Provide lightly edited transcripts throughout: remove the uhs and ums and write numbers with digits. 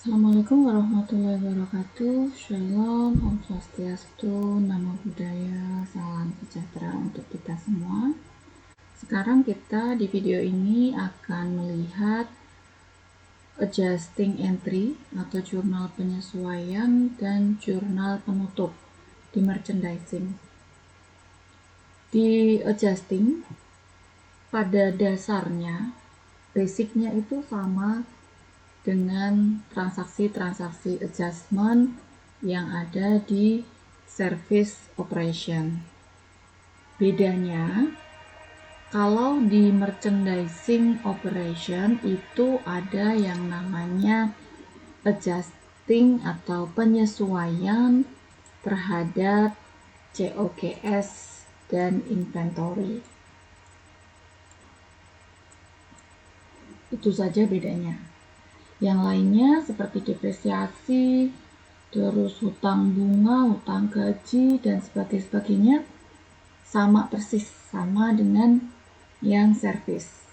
Assalamualaikum warahmatullahi wabarakatuh. Shalom, Om Swastiastu, Namo Buddhaya, salam sejahtera untuk kita semua. Sekarang kita di video ini akan melihat adjusting entry atau jurnal penyesuaian dan jurnal penutup di merchandising. Di adjusting, pada dasarnya, basicnya itu sama dengan transaksi-transaksi adjustment yang ada di service operation. Bedanya, kalau di merchandising operation itu ada yang namanya adjusting atau penyesuaian terhadap COGS dan inventory. Itu saja bedanya. Yang lainnya seperti depresiasi, terus hutang bunga, hutang gaji, dan sebagainya sama persis, sama dengan yang service.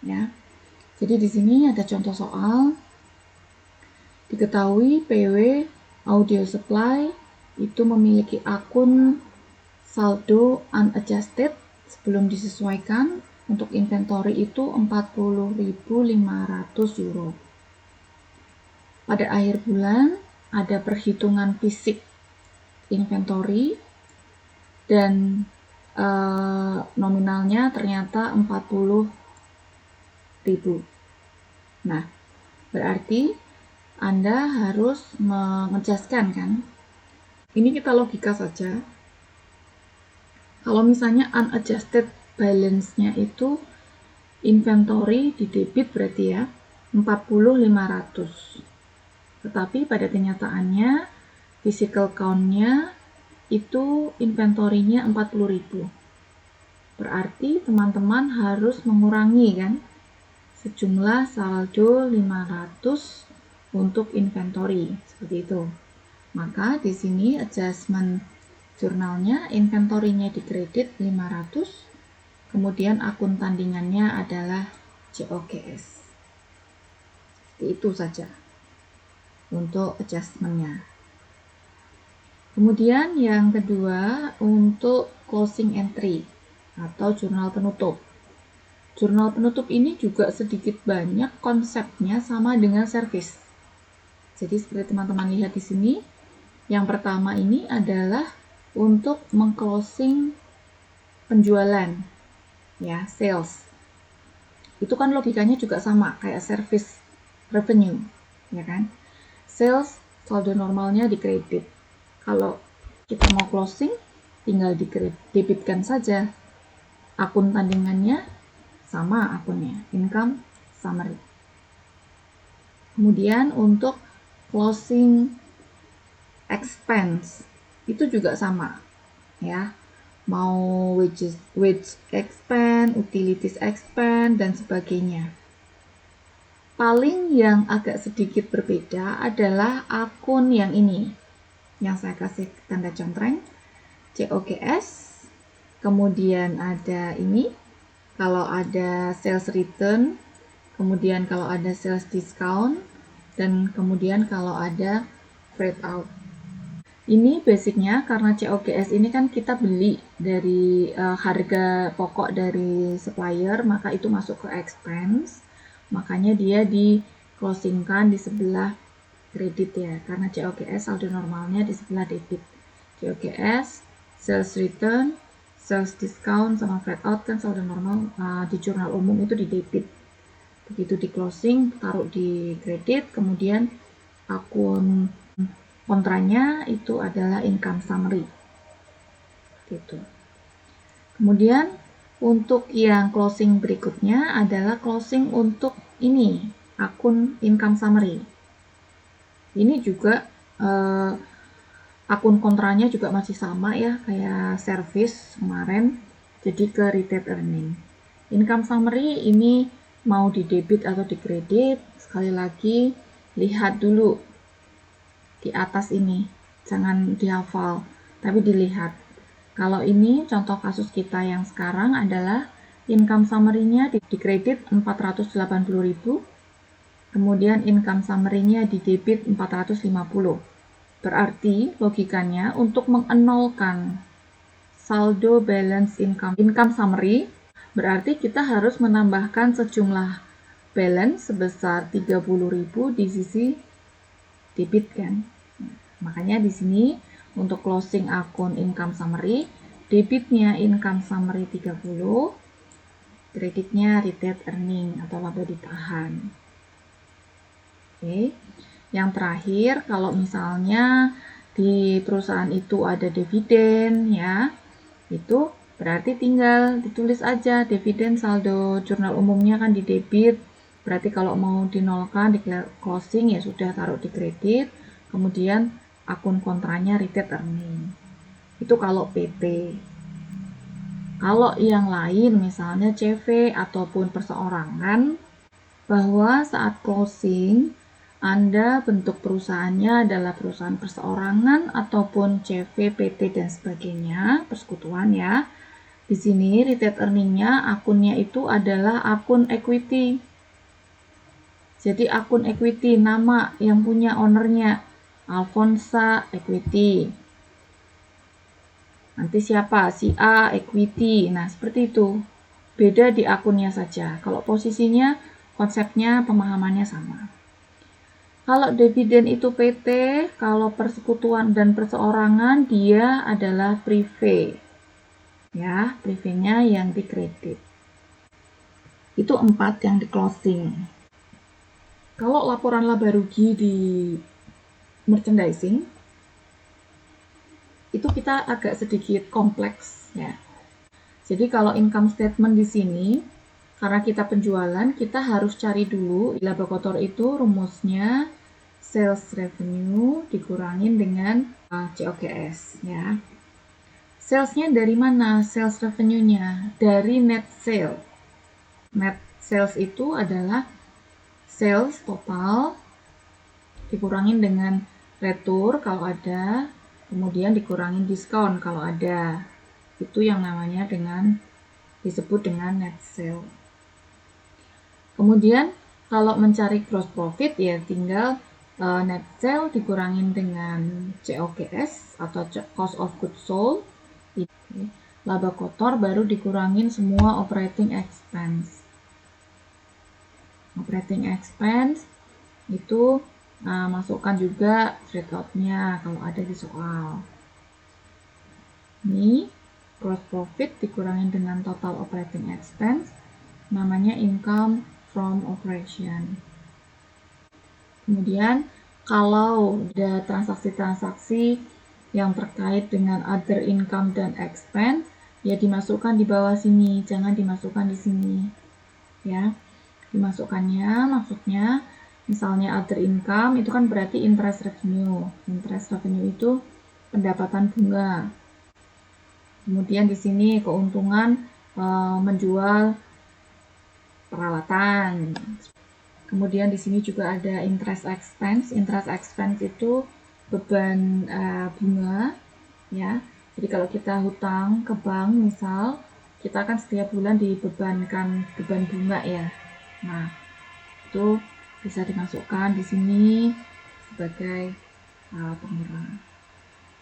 Ya. Jadi di sini ada contoh soal. Diketahui PW Audio Supply itu memiliki akun saldo unadjusted sebelum disesuaikan. Untuk inventory itu 40.500 euro. Pada akhir bulan ada perhitungan fisik inventory dan nominalnya ternyata 40.000. Nah, berarti Anda harus mengadjustkan kan? Ini kita logika saja. Kalau misalnya unadjusted balance-nya itu inventory di debit berarti ya 40.500. Tetapi pada kenyataannya physical count-nya itu inventory-nya 40.000. Berarti teman-teman harus mengurangi kan sejumlah saldo 500 untuk inventory, seperti itu. Maka di sini adjustment jurnalnya inventory-nya dikredit 500, kemudian akun tandingannya adalah COGS. Seperti itu saja untuk adjustment-nya. Kemudian yang kedua untuk closing entry atau jurnal penutup. Jurnal penutup ini juga sedikit banyak konsepnya sama dengan service. Jadi seperti teman-teman lihat di sini, yang pertama ini adalah untuk mengclosing penjualan, ya, sales. Itu kan logikanya juga sama kayak service revenue, ya kan? Sales saldo normalnya dikredit. Kalau kita mau closing, tinggal debitkan saja. Akun tandingannya sama akunnya, income summary. Kemudian untuk closing expense itu juga sama, ya. Mau wage expense, utilities expense, dan sebagainya. Paling yang agak sedikit berbeda adalah akun yang ini, yang saya kasih tanda contreng, COGS, kemudian ada ini, kalau ada sales return, kemudian kalau ada sales discount, dan kemudian kalau ada freight out. Ini basicnya karena COGS ini kan kita beli dari harga pokok dari supplier, maka itu masuk ke expense, makanya dia di closingkan di sebelah kredit ya, karena COGS saldo normalnya di sebelah debit. COGS, sales return, sales discount, sama freight out kan saldo normal di jurnal umum itu di debit. Begitu di closing, taruh di kredit, kemudian akun kontranya itu adalah income summary. Gitu. Kemudian untuk yang closing berikutnya adalah closing untuk ini, akun income summary. Ini juga akun kontranya juga masih sama ya, kayak service kemarin, jadi ke retained earning. Income summary ini mau di debit atau di kredit, sekali lagi lihat dulu di atas ini, jangan dihafal, tapi dilihat. Kalau ini contoh kasus kita yang sekarang adalah income summary-nya di kredit 480.000, kemudian income summary-nya di debit 450. Berarti logikanya untuk mengenolkan saldo balance income summary, berarti kita harus menambahkan sejumlah balance sebesar 30.000 di sisi debit kan. Makanya di sini untuk closing akun income summary, debitnya income summary 30, kreditnya retained earning atau laba ditahan. Oke. Yang terakhir, kalau misalnya di perusahaan itu ada dividen ya, itu berarti tinggal ditulis aja dividen saldo jurnal umumnya kan di debit. Berarti kalau mau dinolkan di closing ya sudah taruh di kredit, kemudian akun kontranya retained earning. Itu kalau PT. Kalau yang lain misalnya CV ataupun perseorangan, bahwa saat closing Anda bentuk perusahaannya adalah perusahaan perseorangan ataupun CV, PT dan sebagainya, persekutuan ya. Di sini retained earning-nya akunnya itu adalah akun equity. Jadi akun equity nama yang punya ownernya Alfonsa Equity. Nanti siapa? Si A Equity. Nah, seperti itu. Beda di akunnya saja. Kalau posisinya, konsepnya, pemahamannya sama. Kalau dividen itu PT, kalau persekutuan dan perseorangan dia adalah privé. Ya, privénya yang dikredit. Itu 4 yang di closing. Kalau laporan laba rugi di merchandising, itu kita agak sedikit kompleks ya. Jadi kalau income statement di sini, karena kita penjualan, kita harus cari dulu laba kotor itu rumusnya sales revenue dikurangin dengan COGS ya. Salesnya dari mana? Sales revenue-nya dari net sale. Net sales itu adalah sales total dikurangin dengan retur kalau ada, kemudian dikurangin diskon kalau ada. Itu yang namanya disebut dengan net sale. Kemudian kalau mencari gross profit ya tinggal net sale dikurangin dengan COGS atau cost of goods sold. Laba kotor baru dikurangin semua operating expense. Operating expense itu masukkan juga breakout-nya kalau ada di soal. Ini gross profit dikurangin dengan total operating expense, namanya income from operation. Kemudian kalau ada transaksi-transaksi yang terkait dengan other income dan expense, ya dimasukkan di bawah sini, jangan dimasukkan di sini. Ya, dimasukkannya maksudnya misalnya other income itu kan berarti interest revenue. Interest revenue itu pendapatan bunga. Kemudian di sini keuntungan menjual peralatan. Kemudian di sini juga ada interest expense. Interest expense itu beban bunga, ya. Jadi kalau kita hutang ke bank, misal kita kan setiap bulan dibebankan beban bunga ya. Nah, itu bisa dimasukkan di sini sebagai pengurang.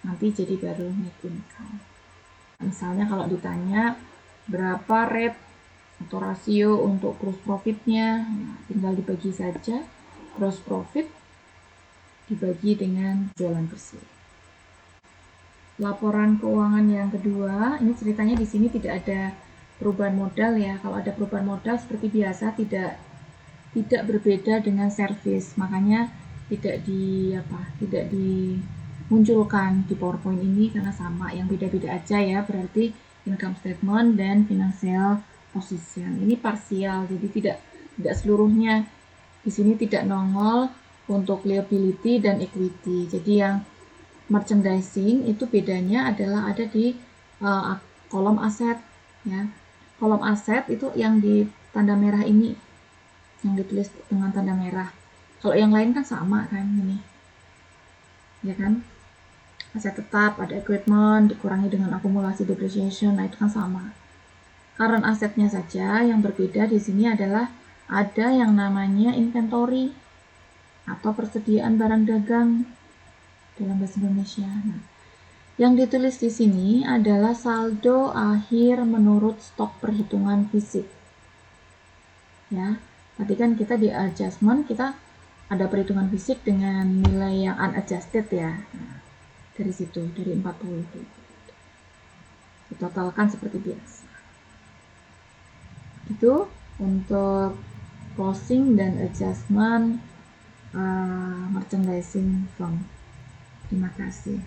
Nanti jadi baru net income. Misalnya kalau ditanya berapa rate atau rasio untuk gross profitnya, nah, tinggal dibagi saja gross profit dibagi dengan jualan bersih. Laporan keuangan yang kedua, ini ceritanya di sini tidak ada perubahan modal ya. Kalau ada perubahan modal seperti biasa tidak berbeda dengan servis, makanya tidak dimunculkan di PowerPoint ini karena sama, yang beda-beda aja ya, berarti income statement dan financial position. Ini parsial, jadi tidak seluruhnya. Di sini tidak nongol untuk liability dan equity. Jadi yang merchandising itu bedanya adalah ada di kolom aset ya. Kolom aset itu yang di tanda merah ini, yang ditulis dengan tanda merah. Kalau yang lain kan sama kan ini. Ya kan? Aset tetap, ada equipment, dikurangi dengan akumulasi depreciation, nah itu kan sama. Current asetnya saja yang berbeda di sini adalah ada yang namanya inventory. atau persediaan barang dagang dalam bahasa Indonesia. Nah, yang ditulis di sini adalah saldo akhir menurut stok perhitungan fisik. Ya, berarti kan kita di adjustment kita ada perhitungan fisik dengan nilai yang unadjusted ya. Nah, dari situ, dari 40 itu. Ditotalkan seperti biasa. Itu untuk closing dan adjustment merchandising firm. Terima kasih.